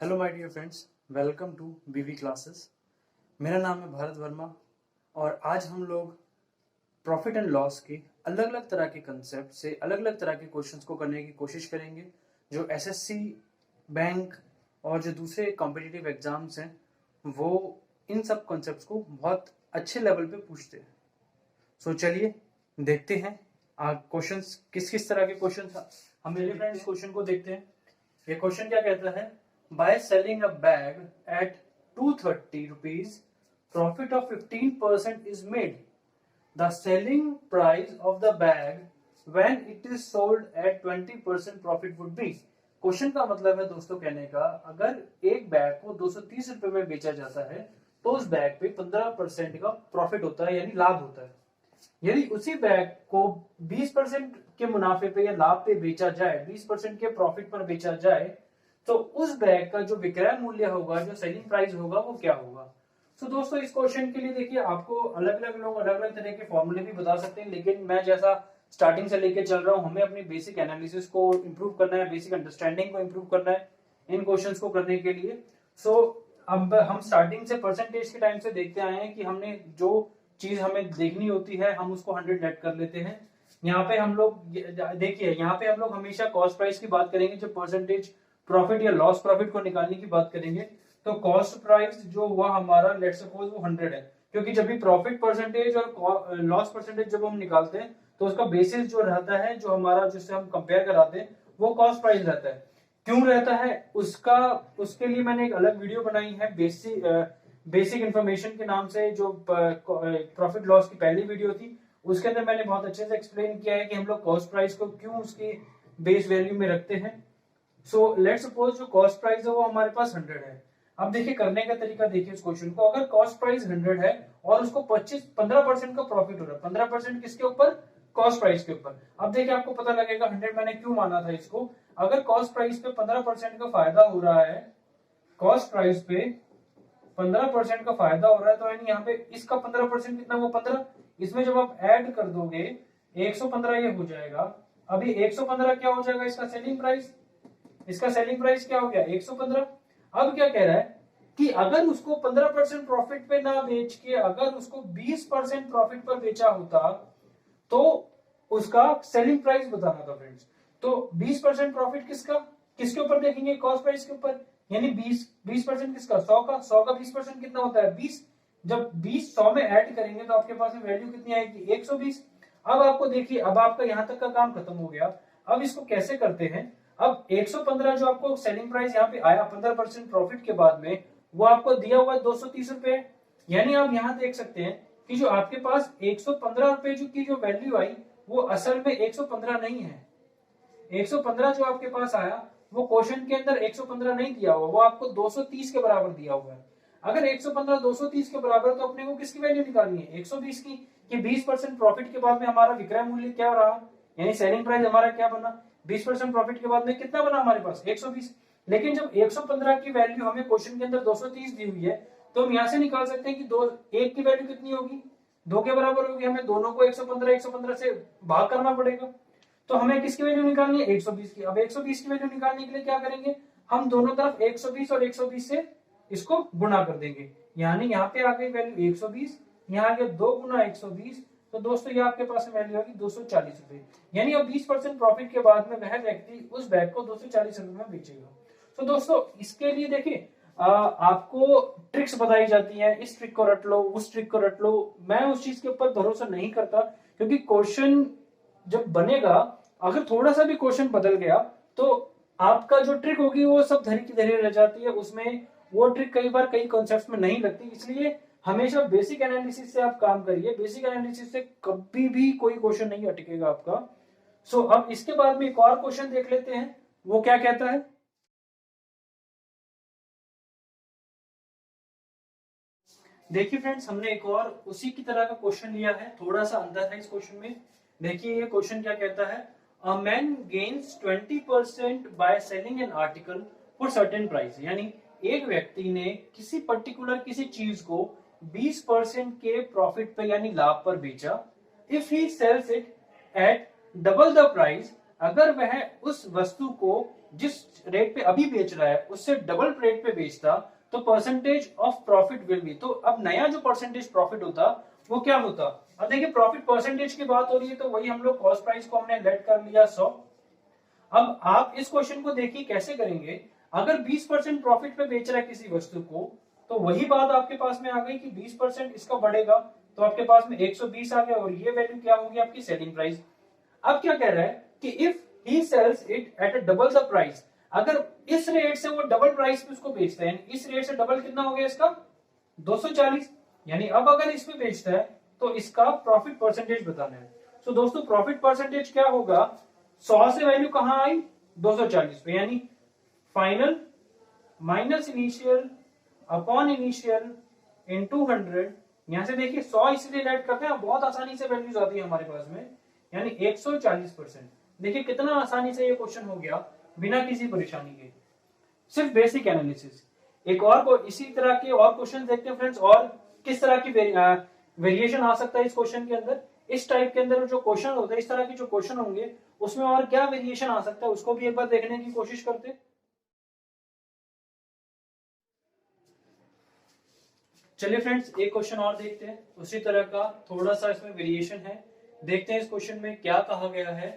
Hello my dear friends, welcome to BV classes. मेरा नाम है भारत वर्मा और आज हम लोग प्रॉफिट एंड लॉस के अलग अलग तरह के कंसेप्ट से अलग अलग तरह के क्वेश्चंस को करने की कोशिश करेंगे जो एसएससी, बैंक और जो दूसरे कॉम्पिटिटिव एग्जाम्स हैं वो इन सब कंसेप्ट को बहुत अच्छे लेवल पे पूछते हैं। सो चलिए देखते हैं क्वेश्चंस किस किस तरह के क्वेश्चंस हम मेरे फ्रेंड्स क्वेश्चन को देखते हैं। ये क्वेश्चन क्या कहता है? By selling a bag at 230 rupees, profit of 15% is made. The selling price of the bag when it is sold at 20% profit would be. Question का मतलब है दोस्तों कहने का, अगर एक बैग को 230 रुपए में बेचा जाता है तो उस बैग पे 15% का प्रॉफिट होता है यानी लाभ होता है। यदि उसी बैग को 20% के मुनाफे पे या लाभ पे बेचा जाए, 20% के प्रॉफिट पर बेचा जाए तो उस बैग का जो विक्रय मूल्य होगा, जो सेलिंग प्राइस होगा वो क्या होगा। तो दोस्तों इस क्वेश्चन के लिए देखिए आपको अलग अलग लोग अलग अलग तरह के फॉर्मूले भी बता सकते हैं, लेकिन मैं जैसा स्टार्टिंग से लेके चल रहा हूं, हमें अपनी बेसिक एनालिसिस को इंप्रूव करना है, बेसिक अंडरस्टैंडिंग को इंप्रूव करना है इन क्वेश्चंस को करने के लिए। सो अब हम स्टार्टिंग से परसेंटेज के टाइम से देखते आए हैं कि हमने जो चीज हमें देखनी होती है हम उसको 100 लेट कर लेते हैं। यहाँ पे हम लोग देखिए, यहाँ पे हम लोग हमेशा कॉस्ट प्राइस की बात करेंगे, जो परसेंटेज प्रॉफिट या लॉस प्रॉफिट को निकालने की बात करेंगे। तो कॉस्ट प्राइस जो हुआ हमारा, लेट्स सपोज वो 100 है, क्योंकि जब भी प्रॉफिट परसेंटेज और लॉस परसेंटेज जब हम निकालते हैं तो उसका बेसिस जो रहता है, जो हमारा जिससे हम कंपेयर कराते हैं, वो कॉस्ट प्राइस रहता है। क्यों रहता है उसका, उसके लिए मैंने एक अलग वीडियो बनाई है, बेसिक इंफॉर्मेशन के नाम से, जो प्रॉफिट लॉस की पहली वीडियो थी। उसके अंदर मैंने बहुत अच्छे से एक्सप्लेन किया है कि हम लोग कॉस्ट प्राइस को क्यों उसकी बेस वैल्यू में रखते हैं। सो लेट्स सपोज जो कॉस्ट प्राइस है वो हमारे पास 100 है। अब देखिए करने का तरीका देखिए इस क्वेश्चन को, अगर कॉस्ट प्राइस 100 है और उसको 15% का प्रॉफिट हो रहा है, 15% किसके ऊपर? कॉस्ट प्राइस के ऊपर। अब देखिए आपको पता लगेगा 100 मैंने क्यों माना था इसको। अगर कॉस्ट प्राइस पे 15% का फायदा हो रहा है, कॉस्ट प्राइस पे 15% का फायदा हो रहा है, तो यानी यहाँ पे इसका 15% कितना, वो 15, इसमें जब आप ऐड कर दोगे 115 ये हो जाएगा। अभी 115 क्या हो जाएगा इसका सेलिंग प्राइस, इसका सेलिंग प्राइस क्या हो गया 115। अब क्या कह रहा है कि अगर उसको 15% प्रॉफिट पे ना बेच के अगर उसको 20% प्रॉफिट पर बेचा होता तो उसका सेलिंग प्राइस बताना था फ्रेंड्स। तो 20% प्रॉफिट किसका, किसके ऊपर देखेंगे? कॉस्ट प्राइस के ऊपर। यानी 20% किसका? 100 का। 100 का 20% कितना होता है? 20। जब 20 100 में ऐड करेंगे तो आपके पास में वैल्यू कितनी आएगी? 120। अब आपको देखिए, अब आपका यहां तक का काम खत्म हो गया। अब इसको कैसे करते हैं? अब 115 जो आपको सेलिंग प्राइस यहाँ पे आया 15% प्रॉफिट के बाद में, वो आपको दिया हुआ है 230 रुपए। यानी आप यहाँ देख सकते हैं कि जो आपके पास 115 रुपए जो की जो वैल्यू आई वो असल में 115 नहीं है। 115 जो आपके पास आया वो क्वेश्चन के अंदर 115 नहीं दिया हुआ, वो आपको 230 के बराबर दिया हुआ है। अगर 115 230 के बराबर, तो अपने को किसकी वैल्यू निकालनी है? 120 की। कि 20% प्रॉफिट के बाद में हमारा विक्रय मूल्य क्या रहा, यानी सेलिंग प्राइस हमारा क्या बना? 20% प्रॉफिट के बाद में कितना बना हमारे पास? 120। लेकिन जब 115 की वैल्यू हमें क्वेश्चन के अंदर 230 दी हुई है, तो हम यहां से निकाल सकते हैं कि दो एक की वैल्यू कितनी होगी? 2 के बराबर होगी। हमें दोनों को 115 से भाग करना पड़ेगा। तो हमें किसकी वैल्यू निकालनी है? 120 की। अब 120 की वैल्यू निकालने के लिए क्या करेंगे? हम दोनों तरफ 120 और 120 से इसको गुणा कर देंगे। यानी यहाँ पे आ गई वैल्यू 120, यहाँ आ गया 2 गुना 120। तो दोस्तों ये आपके पास वैल्यू होगी 240 रुपए। यानी अब 20% प्रॉफिट के बाद में वह व्यक्ति उस बैग को 240 रुपए में बेचेगा। तो दोस्तों इसके लिए देखिए आपको ट्रिक्स बताई जाती है, इस ट्रिक को रट लो, उस ट्रिक को रट लो। मैं उस चीज के ऊपर भरोसा नहीं करता, क्योंकि क्वेश्चन जब बनेगा, अगर थोड़ा सा भी क्वेश्चन बदल गया तो आपका जो ट्रिक होगी वो सब धरी की धरी रह जाती है, उसमें वो ट्रिक कई बार कई कॉन्सेप्ट्स में नहीं लगती। इसलिए हमेशा बेसिक एनालिसिस से आप काम करिए, बेसिक एनालिसिस से कभी भी कोई क्वेश्चन नहीं अटकेगा आपका। सो अब इसके बाद में एक और क्वेश्चन देख लेते हैं, वो क्या कहता है। देखिए फ्रेंड्स, हमने एक और उसी की तरह का क्वेश्चन लिया है, थोड़ा सा अंतर है इस क्वेश्चन में। देखिए ये क्वेश्चन क्या कहता है, a man gains 20% by selling an article for certain price. यानी एक व्यक्ति ने किसी पर्टिकुलर किसी चीज को 20% के प्रॉफिट पे यानी लाभ पर बेचा। If he sells it at double the price अगर वह उस वस्तु को जिस रेट पे अभी बेच रहा है उससे डबल रेट पे बेचता तो percentage of profit will be, तो अब नया जो परसेंटेज प्रॉफिट होता वो क्या होता। अब देखिए प्रॉफिट परसेंटेज की बात हो रही है तो वही हम लोग कॉस्ट प्राइस को हमने लेट कर लिया 100। अब आप इस क्वेश्चन को देखिए कैसे करेंगे, अगर 20% प्रॉफिट पे बेच रहा है किसी वस्तु को तो वही बात आपके पास में आ गई कि 20% इसका बढ़ेगा तो आपके पास में 120 आ गया और ये वैल्यू क्या होगी आपकी सेलिंग प्राइस। अब क्या कह रहा है कि if he sells it at double the price, अगर इस रेट से वो डबल प्राइस पे उसको बेचता है, इस रेट से डबल कितना हो गया इसका 240, यानी अब अगर इसमें बेचता है तो इसका प्रॉफिट परसेंटेज बताना है। तो दोस्तों प्रॉफिट परसेंटेज क्या होगा, 100 से वैल्यू कहां आई 240 पे, यानी final minus initial upon initial इन 200। यहां से देखिए 100 इसलिए ऐड करते हैं, बहुत आसानी से वैल्यूज आती है हमारे पास में, यानी 140%। देखिए कितना आसानी से ये क्वेश्चन हो गया बिना किसी परेशानी के, सिर्फ बेसिक एनालिसिस। एक और को इसी तरह के और क्वेश्चन देखते हैं फ्रेंड्स, और किस तरह की वेरिएशन आ सकता है इस क्वेश्चन के अंदर। इस टाइप के अंदर जो क्वेश्चन होते हैं, इस तरह के जो क्वेश्चन होंगे उसमें और क्या वेरिएशन आ सकता है उसको भी एक बार देखने की कोशिश करते हैं। चलिए फ्रेंड्स एक क्वेश्चन और देखते हैं उसी तरह का, थोड़ा सा इसमें वेरिएशन है। देखते हैं इस क्वेश्चन में क्या कहा गया है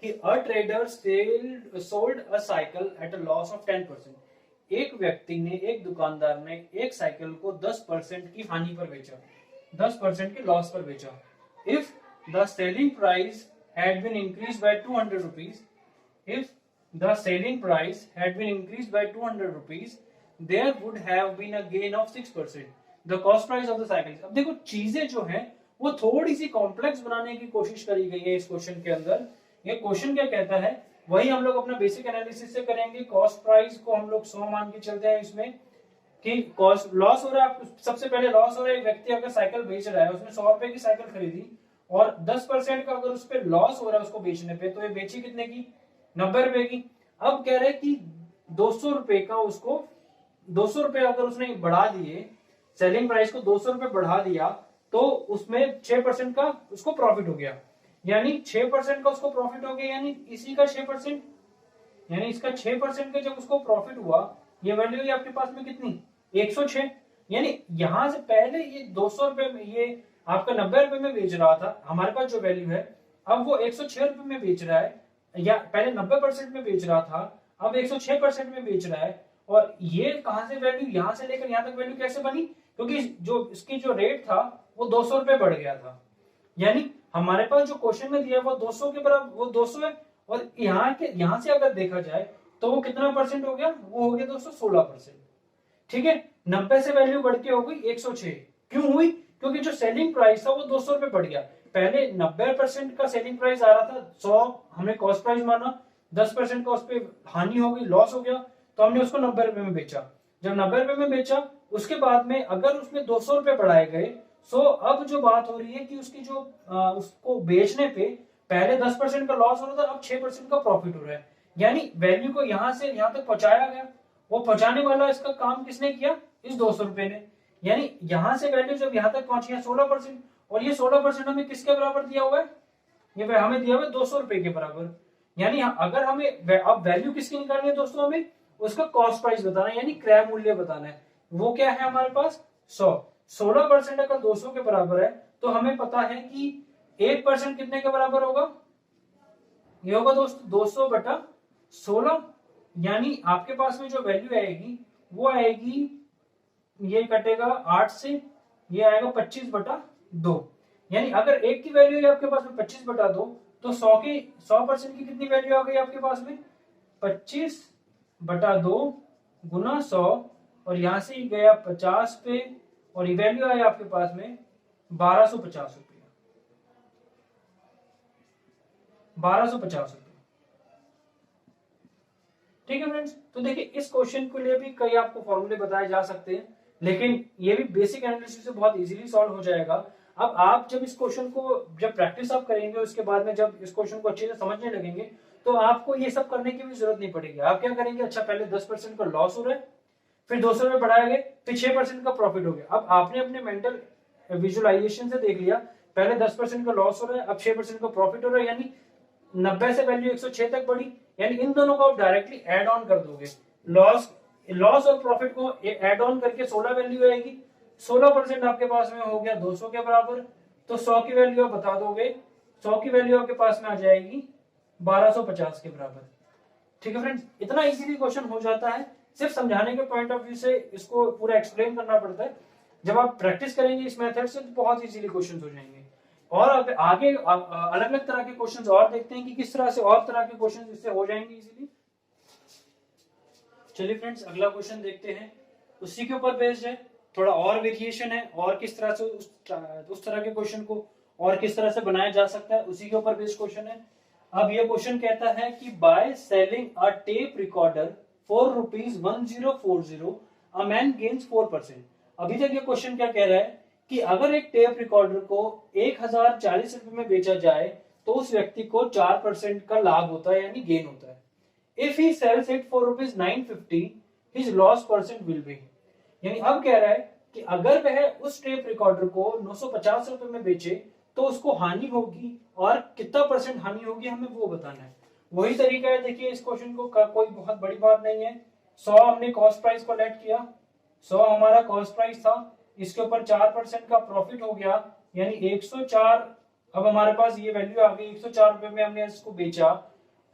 कि a trader sold a cycle at a loss of 10%। एक व्यक्ति ने, एक दुकानदार ने एक साइकिल को 10% की हानि पर बेचा, 10% के लॉस पर बेचा। If the selling price had been increase by 200 rupees, if the selling price had been increased by 200 rupees, there would have been a gain of 6%. The cost price of the cycle. अब देखो चीजें जो है वो थोड़ी C complex बनाने की कोशिश करी गई है इस क्वेश्चन के अंदर। ये क्वेश्चन क्या कहता है वही हम लोग अपना बेसिक एनालिसिस से करेंगे। कॉस्ट प्राइस को हम लोग 100 मान के चलते हैं इसमें कि कॉस्ट लॉस हो रहा है, सबसे पहले लॉस हो रहा है। एक व्यक्ति अगर साइकिल बेच रहा है, उसने 100 रुपए की साइकिल खरीदी और 10% का अगर उस पर लॉस हो रहा है उसको बेचने पे, तो ये बेची कितने की 90 रुपए की। अब कह रहे कि 200 रुपए का उसको 200 रुपए अगर उसने बढ़ा दिए, सेलिंग प्राइस को 200 रुपए बढ़ा दिया तो उसमें 6% का उसको प्रॉफिट हो गया, यानी 6% का उसको प्रॉफिट हो गया, यानी इसी का 6%, यानी इसका 6% का जब उसको प्रॉफिट हुआ, ये वैल्यू आपके पास में कितनी 106। यानी यहां से पहले ये 200 रुपए में ये आपका 90 रुपए में बेच रहा था, हमारे पास जो वैल्यू है अब वो 106 रुपए में बेच रहा है, या पहले 90% में बेच रहा था अब 106% में बेच रहा है। और ये कहां से वैल्यू यहां से लेकर यहां तक वैल्यू कैसे बनी, क्योंकि जो इसकी जो रेट था वो 200 रुपए बढ़ गया था। यानी हमारे पास जो क्वेश्चन में दिया है वो 200 के बराबर, वो 200 है, और यहां से अगर देखा जाए तो वो कितना परसेंट हो गया, वो हो गया दोस्तों 16%। ठीक है, 90 से वैल्यू बढ़ के हो गई 106। क्यों हुई, क्योंकि जो सेलिंग प्राइस था वो 200 रुपए बढ़ गया। पहले 90% का सेलिंग प्राइस आ रहा था, 100 हमने कॉस्ट प्राइस माना, 10% का उस पर हानि हो गई, लॉस हो गया, तो हमने उसको 90 रुपए में बेचा। जब 90 रुपए में बेचा उसके बाद में अगर उसमें 200 रुपए बढ़ाए गए, सो अब जो बात हो रही है कि उसकी जो उसको बेचने पे पहले 10% का लॉस हो रहा था, अब 6% का प्रॉफिट हो रहा है। यानी वैल्यू को यहां से यहां तक पहुंचाया गया, वो पहुंचाने वाला इसका काम किसने किया, इस 200 रुपए ने। यानी यहां से वैल्यू जब यहां तक पहुंची है 16%, और ये 16% हमें किसके बराबर दिया हुआ है, ये हमें दिया हुआ है 200 रुपए के बराबर। यानी अगर हमें अब वैल्यू किसकी निकालनी है दोस्तों, हमें उसका कॉस्ट प्राइस बताना है, यानी क्रय मूल्य बताना है। वो क्या है हमारे पास 100, 16% अगर 200 के बराबर है तो हमें पता है कि 1% कितने के बराबर होगा, ये होगा दोस्तों 200 बटा 16। यानी आपके पास में जो वैल्यू आएगी वो आएगी, ये कटेगा 8 से, ये आएगा 25 बटा 2। यानी अगर एक की वैल्यू है आपके पास में 25 बटा 2, तो 100% की कितनी वैल्यू आ गई आपके पास में 25 बटा 2 गुना 100, और यहां से ही गया 50 पे, और ये वैल्यू आया आपके पास में 1250 रुपये, 1250 रुपये। ठीक है फ्रेंड्स, तो देखिए इस क्वेश्चन के लिए भी कई आपको फॉर्मूले बताए जा सकते हैं, लेकिन ये भी बेसिक एनालिसिस से बहुत इजीली सॉल्व हो जाएगा। अब आप जब इस क्वेश्चन को जब प्रैक्टिस आप करेंगे, उसके बाद में जब इस क्वेश्चन को अच्छे से समझने लगेंगे, तो आपको ये सब करने की भी जरूरत नहीं पड़ेगी। आप क्या करेंगे, अच्छा पहले 10% का लॉस हो रहा है, फिर 200 रुपए बढ़ाया गया, फिर 6% का प्रॉफिट हो गया। अब आपने अपने मेंटल विजुअलाइजेशन से देख लिया, पहले 10% का लॉस हो रहा है, अब 6% का प्रॉफिट हो रहा है, यानी 90 से वैल्यू 106 तक बढ़ी, यानी इन दोनों को आप डायरेक्टली ऐड ऑन कर दोगे। लॉस लॉस और प्रॉफिट को ऐड ऑन करके 16 वैल्यू आएगी, 16% आपके पास में हो गया 200 के बराबर। तो 100 की वैल्यू आप बता दोगे, 100 की वैल्यू आपके पास में आ जाएगी 1250 के बराबर। ठीक है फ्रेंड्स, इतना इजीली क्वेश्चन हो जाता है। सिर्फ समझाने के पॉइंट ऑफ व्यू से इसको पूरा एक्सप्लेन करना पड़ता है। जब आप प्रैक्टिस करेंगे इस मेथड से तो बहुत इजीली क्वेश्चन हो जाएंगे। और आगे अलग अलग तरह के क्वेश्चंस और देखते हैं कि किस तरह से और तरह के क्वेश्चंस इससे हो जाएंगे इजीली। चलिए फ्रेंड्स, अगला क्वेश्चन देखते हैं। उसी के ऊपर बेस्ड है, थोड़ा और वेरिएशन है, और किस तरह से उस तरह के क्वेश्चन को और किस तरह से बनाया जा सकता है, उसी के ऊपर बेस्ड क्वेश्चन है। अब ये क्वेश्चन कहता है कि by selling a tape recorder for ₹1040 a man gains 4%। अभी तक ये क्वेश्चन क्या कह रहा है कि अगर एक टेप रिकॉर्डर को 1040 रुपए में बेचा जाए तो उस व्यक्ति को 4% का लाभ होता है, यानी गेन होता है। If he sells it for ₹950 his loss percent will be. यानी अब कह रहा है कि अगर वह उस टेप रिकॉर्डर को 950 रुपए में बेचे तो उसको हानि होगी, और कितना परसेंट हानि होगी हमें वो बताना है। वही तरीका है, देखिए इस क्वेश्चन को कोई बहुत बड़ी बात नहीं है। 100 हमने कॉस्ट प्राइस को लेट किया, 100 हमारा कॉस्ट प्राइस था, इसके ऊपर 4% का प्रॉफिट हो गया, यानी 104। अब हमारे पास ये वैल्यू आ गई 104 रुपए में, हमने इसको बेचा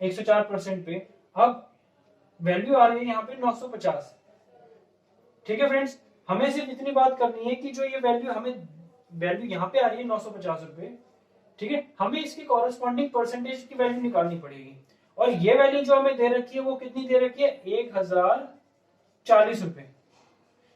104% पे। अब वैल्यू आ रही है यहाँ पे 950। ठीक है फ्रेंड्स, हमें सिर्फ इतनी बात करनी है कि जो ये वैल्यू यहाँ पे आ रही है 950 रुपए, ठीक है, हमें इसकी कॉरेस्पॉन्डिंग परसेंटेज की वैल्यू निकालनी पड़ेगी। और ये वैल्यू जो हमें दे रखी है वो कितनी दे रखी है, 1040 रुपए।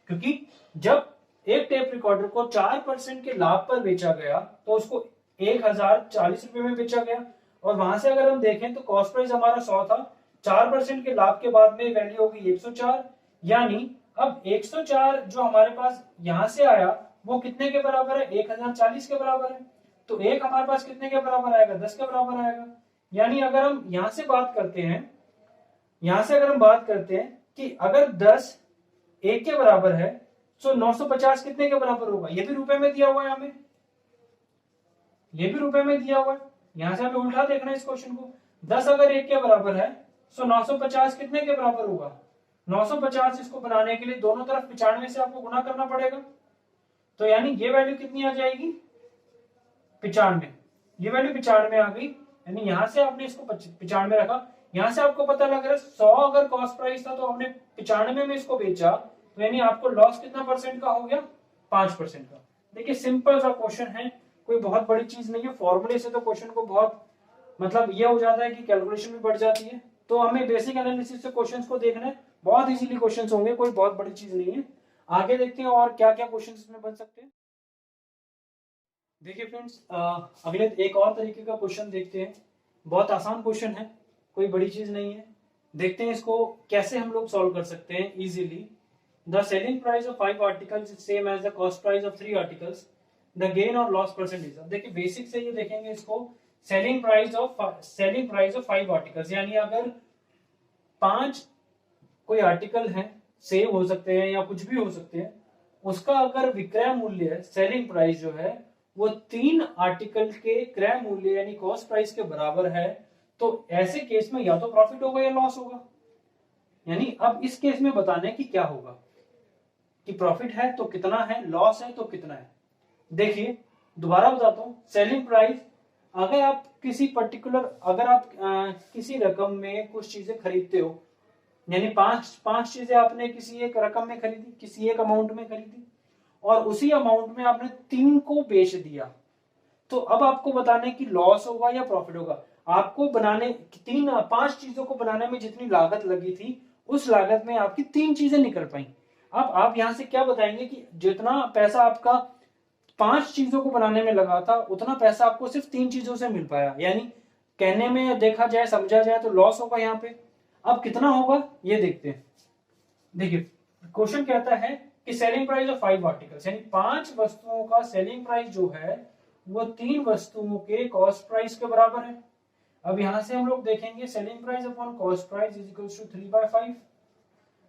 क्योंकि जब एक टेप रिकॉर्डर को 4% के लाभ पर बेचा गया तो उसको 1040 रुपए में बेचा गया। और वहां से अगर हम देखें तो कॉस्ट प्राइस हमारा 100 था, 4% के लाभ के बाद में वैल्यू होगी 104। यानी अब 104 जो हमारे पास यहां से आया वो कितने के बराबर है, 1040 के बराबर है। तो एक हमारे पास कितने के बराबर आएगा, 10 के बराबर आएगा। यानी अगर हम यहां से बात करते हैं, यहां से अगर हम बात करते हैं कि अगर 10 1 के बराबर है तो 950 कितने के बराबर होगा, ये भी रुपए में दिया हुआ है हमें, ये भी रुपए में दिया हुआ है। यहां से हमें उल्टा देखना है इस क्वेश्चन को। 10 अगर 1 के बराबर है तो 950 कितने के बराबर होगा, 950। इसको बनाने के लिए दोनों तरफ 95 से आपको गुना करना पड़ेगा। तो यानी ये वैल्यू कितनी आ जाएगी, 95। ये वैल्यू 95 आ गई, यानी यहां से आपने इसको 95 रखा। यहां से आपको पता लग रहा है 100 अगर कॉस्ट प्राइस था तो हमने 95 में इसको बेचा, तो यानी आपको लॉस कितना परसेंट का हो गया, 5% का। देखिए सिंपल सा क्वेश्चन है, कोई बहुत बड़ी चीज नहीं है। फॉर्मूले से तो क्वेश्चन को बहुत मतलब ये हो जाता है कि कैलकुलेशन भी बढ़ जाती है। तो हमें बेसिक एनालिसिस से क्वेश्चंस को देखना है, बहुत इजीली क्वेश्चंस होंगे, कोई बहुत बड़ी चीज नहीं है। आगे देखते हैं और क्या क्या क्वेश्चंस इसमें बन सकते हैं। देखिए फ्रेंड्स, अगले एक और तरीके का क्वेश्चन देखते हैं। बहुत आसान क्वेश्चन है, कोई बड़ी चीज नहीं है। देखते हैं इसको कैसे हम लोग सॉल्व कर सकते हैं easily. The selling price of 5 articles is same as the cost price of 3 articles, the gain और लॉस परसेंटेज। अब देखिए बेसिक से ये देखेंगे इसको, सेलिंग प्राइस ऑफ 5 आर्टिकल्स, यानी अगर 5 कोई आर्टिकल है, सेव हो सकते हैं या कुछ भी हो सकते हैं, उसका अगर विक्रय मूल्य सेलिंग प्राइस जो है वो 3 आर्टिकल के क्रय मूल्य यानी कॉस्ट प्राइस के बराबर है, तो ऐसे केस में या तो प्रॉफिट होगा या लॉस होगा। यानी अब इस केस में बताना है कि क्या होगा, कि प्रॉफिट है तो कितना है, लॉस है तो कितना है। देखिए दोबारा बताता हूं, सेलिंग प्राइस अगर आप किसी पर्टिकुलर अगर आप किसी रकम में कुछ चीजें खरीदते हो, यानी पांच चीजें आपने किसी एक रकम में खरीदी, किसी एक अमाउंट में खरीदी, और उसी अमाउंट में आपने 3 को बेच दिया, तो अब आपको बताना है कि लॉस होगा या प्रॉफिट होगा। आपको बनाने 5 चीजों को बनाने में जितनी लागत लगी थी उस लागत में आपकी 3 चीजें निकल पाई। अब आप यहां से क्या बताएंगे कि जितना पैसा आपका 5 चीजों को बनाने में लगा था उतना पैसा आपको सिर्फ 3 चीजों से मिल पाया, यानी कहने में देखा जाए समझा जाए तो लॉस होगा यहाँ पे। अब कितना होगा ये देखते हैं। देखिए क्वेश्चन कहता है कि सेलिंग प्राइस ऑफ 5 आर्टिकल्स, यानी 5 वस्तुओं का सेलिंग प्राइस जो है वो 3 वस्तुओं के कॉस्ट प्राइस के बराबर है। अब यहां से हम लोग देखेंगे selling price upon cost price is equal to 3/5,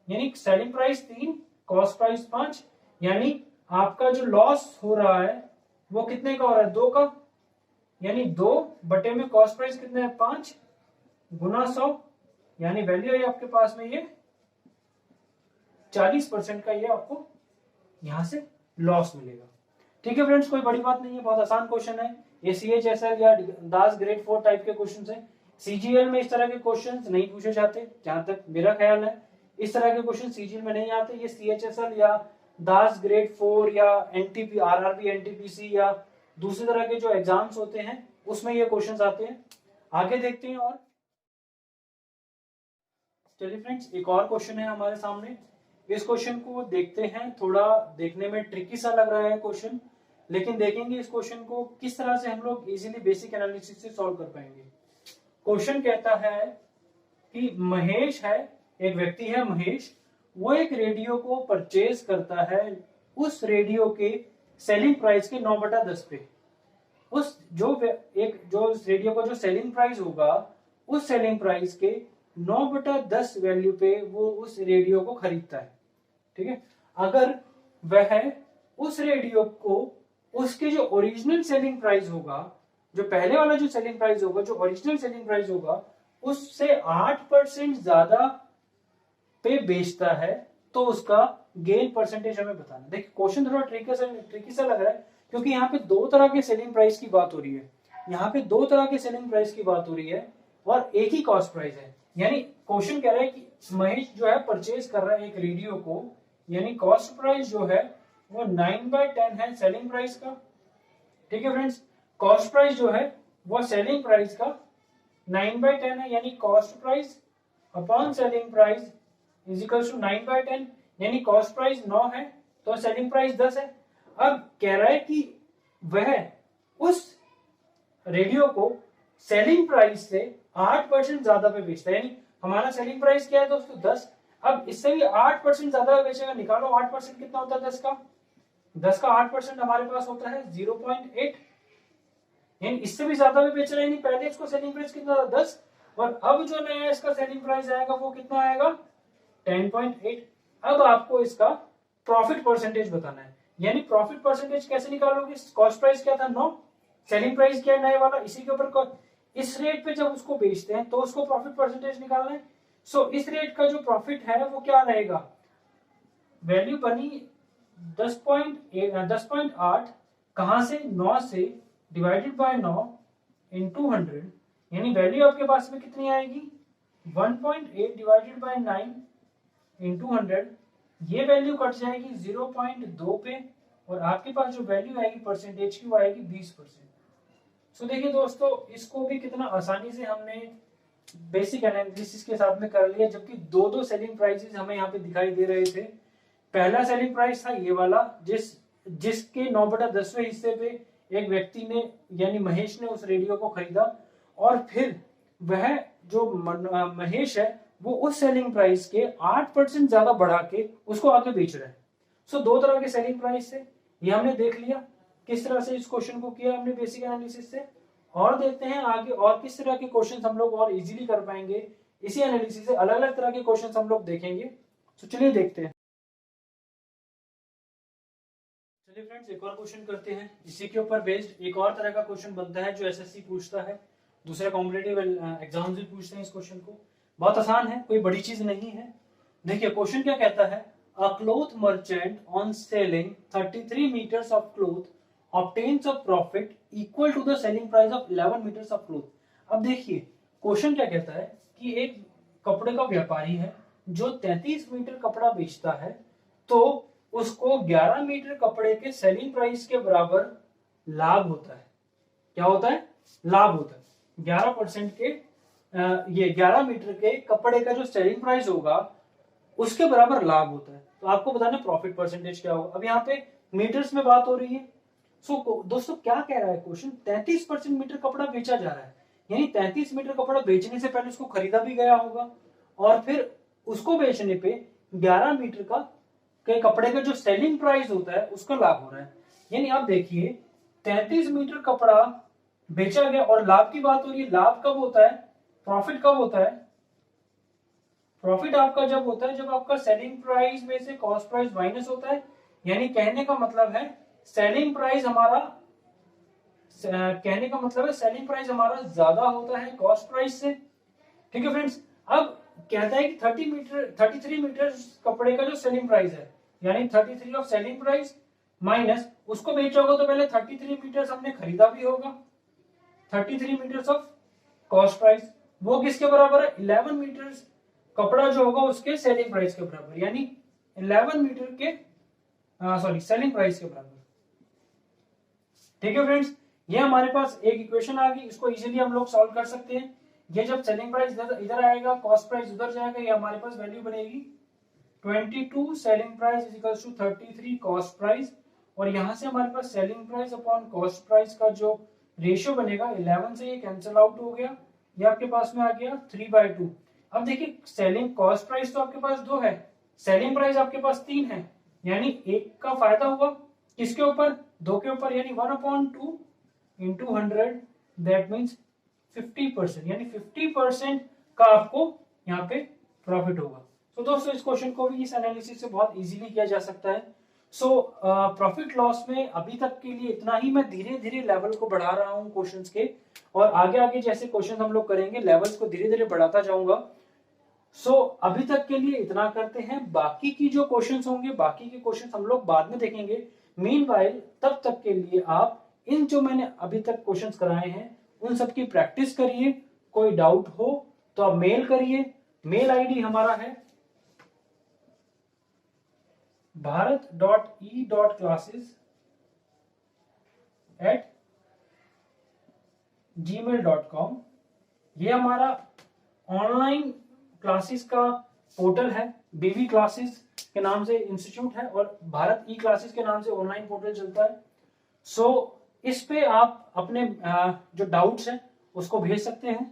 यानी सेलिंग प्राइस 3 कॉस्ट प्राइस 5, यानी आपका जो लॉस हो रहा है वो कितने का हो रहा है, 2 का। यानी 2 में कॉस्ट प्राइस कितना है 5 गुना 100, यानी वैल्यू है आपके पास में ये 40% का ये आपको यहां से लॉस मिलेगा। ठीक है फ्रेंड्स, कोई बड़ी बात नहीं है, बहुत आसान क्वेश्चन है ये। CHSL या दास ग्रेड 4 टाइप के क्वेश्चन है। CGL में इस तरह के क्वेश्चन नहीं पूछे जाते, जहां तक मेरा ख्याल है इस तरह के क्वेश्चन CGL में नहीं आते। ये CHSL या दास ग्रेड 4 या NTP RRB NTPC या दूसरी तरह के जो एग्जाम्स होते हैं उसमें ये क्वेश्चंस आते हैं। आगे देखते हैं। और चलिए फ्रेंड्स, एक और क्वेश्चन है हमारे सामने। इस क्वेश्चन को देखते हैं। थोड़ा देखने में ट्रिकी सा लग रहा है क्वेश्चन, लेकिन देखेंगे इस क्वेश्चन को किस तरह से हम लोग इजीली बेसिक एनालिसिस से सॉल्व कर पाएंगे। क्वेश्चन कहता है कि महेश है, एक व्यक्ति है महेश, वो एक रेडियो को परचेज करता है उस रेडियो के सेलिंग प्राइस के 9/10 पे। उस जो रेडियो का जो सेलिंग प्राइस होगा उस सेलिंग प्राइस के 9/10 वैल्यू पे वो उस रेडियो को खरीदता है। ठीक है, अगर वह उस रेडियो को उसके जो ओरिजिनल सेलिंग प्राइस होगा, जो पहले वाला जो सेलिंग प्राइस होगा, जो ओरिजिनल सेलिंग प्राइस होगा उससे 8% ज्यादा पे बेचता है, तो उसका गेन परसेंटेज हमें बताना। देखिए क्वेश्चन थोड़ा ट्रिकी सा लग रहा है, क्योंकि यहाँ पे 2 तरह के सेलिंग प्राइस की बात हो रही है। यहाँ पे 2 तरह के सेलिंग प्राइस की बात हो रही है और एक ही कॉस्ट प्राइस है। यानी क्वेश्चन कह रहा है कि महेश जो है परचेज कर रहा है एक रेडियो को, यानी कॉस्ट प्राइस जो है वो 9/10 है सेलिंग प्राइस का। ठीक है फ्रेंड्स, कॉस्ट प्राइस जो है वो सेलिंग प्राइस का 9/10 है, यानी cost price upon selling price is equal to 9/10, यानी कॉस्ट प्राइस 9 है तो सेलिंग प्राइस 10 है। अब कह रहा है कि वह उस रेडियो को सेलिंग प्राइस से 8% ज्यादा पे बेचता है, यानी हमारा सेलिंग प्राइस क्या है दोस्तों 10, अब इससे भी 8% ज्यादा बेचेगा। निकालो 8% कितना होता है 10 का 8% हमारे पास होता है 0.8, यानी इससे भी ज्यादा में बेच रहा है। यानी पहले इसको सेलिंग प्राइस कितना था 10, और अब जो नया इसका सेलिंग प्राइस आएगा वो कितना आएगा 10.8। अब आपको इसका प्रॉफिट परसेंटेज बताना है, यानी प्रॉफिट परसेंटेज कैसे निकालोगे? कॉस्ट प्राइस क्या था 9, सेलिंग प्राइस क्या है नए वाला, इसी के ऊपर इस रेट पे जब उसको बेचते हैं तो उसको प्रॉफिट परसेंटेज निकालना है। सो इस रेट का जो प्रॉफिट है वो क्या रहेगा, वैल्यू बनी 10.8, कहां से 9 से डिवाइडेड बाय 9 इंटू 100, यानी वैल्यू आपके पास में कितनी आएगी 1.8 डिवाइडेड बाय 9 इंटू 100। ये वैल्यू कट जाएगी 0.2 पे, और आपके पास जो वैल्यू आएगी परसेंटेज की वो आएगी 20%। सो देखिए दोस्तों, इसको भी कितना आसानी से हमने बेसिक एनालिसिस के साथ में कर लिया, जबकि 2 सेलिंग प्राइसेस हमें यहाँ पे दिखाई दे रहे थे। पहला सेलिंग प्राइस था ये वाला जिसके 9/10वें हिस्से पे एक व्यक्ति ने यानी महेश ने उस रेडियो को खरीदा, और फिर वह जो महेश है वो उस सेलिंग प्राइस के 8% ज्यादा बढ़ा के उसको आगे बेच रहा है। सो 2 तरह के सेलिंग प्राइस थे, ये हमने देख लिया किस तरह से इस क्वेश्चन को किया हमने बेसिक एनालिसिस से। और देखते हैं आगे और किस तरह के क्वेश्चन हम लोग और इजीली कर पाएंगे। इसी एनालिसिस से अलग अलग तरह के क्वेश्चन हम लोग देखेंगे। तो चलिए देखते हैं। चलिए फ्रेंड्स, एक और क्वेश्चन करते हैं। इसी के ऊपर बेस्ड एक और तरह का क्वेश्चन बनता है जो एसएससी पूछता है, दूसरे कॉम्पिटिटिव एग्जाम्स भी पूछते हैं इस क्वेश्चन को। बहुत आसान है, कोई बड़ी चीज नहीं है। देखिए क्वेश्चन क्या कहता है, a cloth merchant on selling 33 metres of cloth obtains a profit equal to the selling price of 11 meters of cloth। अब देखिए क्वेश्चन क्या कहता है कि एक कपड़े का व्यापारी है जो 33 मीटर कपड़ा बेचता है, तो उसको 11 मीटर कपड़े के सेलिंग प्राइस के बराबर लाभ होता है। क्या होता है? लाभ होता है 11% के ये 11 मीटर के कपड़े का जो सेलिंग प्राइस होगा उसके बराबर लाभ होता है। तो आपको बताना प्रॉफिट परसेंटेज क्या होगा। अब यहाँ पे मीटर्स में बात हो रही है। दोस्तों क्या कह रहा है क्वेश्चन, 33% मीटर कपड़ा बेचा जा रहा है, यानी 33 मीटर कपड़ा बेचने से पहले उसको खरीदा भी गया होगा, और फिर उसको बेचने पे 11 मीटर का के कपड़े का जो सेलिंग प्राइस होता है उसका लाभ हो रहा है। यानी आप देखिए 33 मीटर कपड़ा बेचा गया और लाभ की बात हो रही है। लाभ कब होता है? प्रॉफिट कब होता है? प्रॉफिट आपका जब होता है जब आपका सेलिंग प्राइस में से कॉस्ट प्राइस माइनस होता है। यानी कहने का मतलब है सेलिंग प्राइस हमारा कहने का मतलब है सेलिंग प्राइस हमारा ज्यादा होता है कॉस्ट प्राइस से। ठीक है फ्रेंड्स, अब कहता है कि 33 मीटर कपड़े का जो सेलिंग प्राइस है, यानी 33 ऑफ सेलिंग प्राइस माइनस उसको बेचा होगा तो पहले 33 मीटर हमने खरीदा भी होगा, 33 मीटर ऑफ कॉस्ट प्राइस, वो किसके बराबर है 11 मीटर कपड़ा जो होगा उसके सेलिंग प्राइस के बराबर, यानी 11 मीटर के सेलिंग प्राइस के बराबर। ठीक है फ्रेंड्स, ये हमारे पास एक इक्वेशन आ गई, इसको इजीली हम लोग सॉल्व कर सकते हैं। ये जब सेलिंग प्राइस इधर आएगा, कॉस्ट प्राइस उधर जाएगा, ये हमारे पास वैल्यू बनेगी 22 selling price is equals to 33 cost price, और यहां से हमारे पास selling price upon cost price का जो रेशियो बनेगा 11 से ये कैंसिल आउट हो गया, ये आपके पास में आ गया 3/2। अब देखिए सेलिंग कॉस्ट प्राइस तो आपके पास 2 है, सेलिंग प्राइस आपके पास 3 है, यानी एक का फायदा हुआ किसके ऊपर 2 के ऊपर, यानी 1/2 इंटू 100 दैट मीन्स 50%, यानी 50% का आपको यहाँ पे प्रॉफिट होगा। तो दोस्तों इस क्वेश्चन को भी इस एनालिसिस से बहुत इजीली किया जा सकता है। सो प्रॉफिट लॉस में अभी तक के लिए इतना ही, मैं धीरे धीरे लेवल को बढ़ा रहा हूँ क्वेश्चंस के, और आगे आगे जैसे क्वेश्चन हम लोग करेंगे लेवल्स को धीरे धीरे बढ़ाता जाऊंगा। सो अभी तक के लिए इतना करते हैं, बाकी की जो क्वेश्चंस होंगे, बाकी के क्वेश्चंस हम लोग बाद में देखेंगे। मीनवाइल तब तक के लिए आप इन जो मैंने अभी तक क्वेश्चंस कराए हैं उन सब की प्रैक्टिस करिए, कोई डाउट हो तो आप मेल करिए। मेल आईडी हमारा है bharat.e.classes@gmail.com। ये हमारा ऑनलाइन क्लासेस का पोर्टल है, बीवी क्लासेस के नाम से इंस्टीट्यूट है और भारत ई क्लासेस के नाम से ऑनलाइन पोर्टल चलता है। सो इस पे आप अपने जो डाउट्स हैं उसको भेज सकते हैं।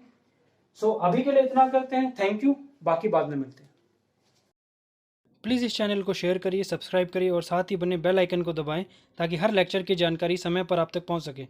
सो अभी के लिए इतना करते हैं, थैंक यू, बाकी बाद में मिलते हैं। प्लीज़ इस चैनल को शेयर करिए, सब्सक्राइब करिए और साथ ही बने बेल आइकन को दबाएं ताकि हर लेक्चर की जानकारी समय पर आप तक पहुंच सके।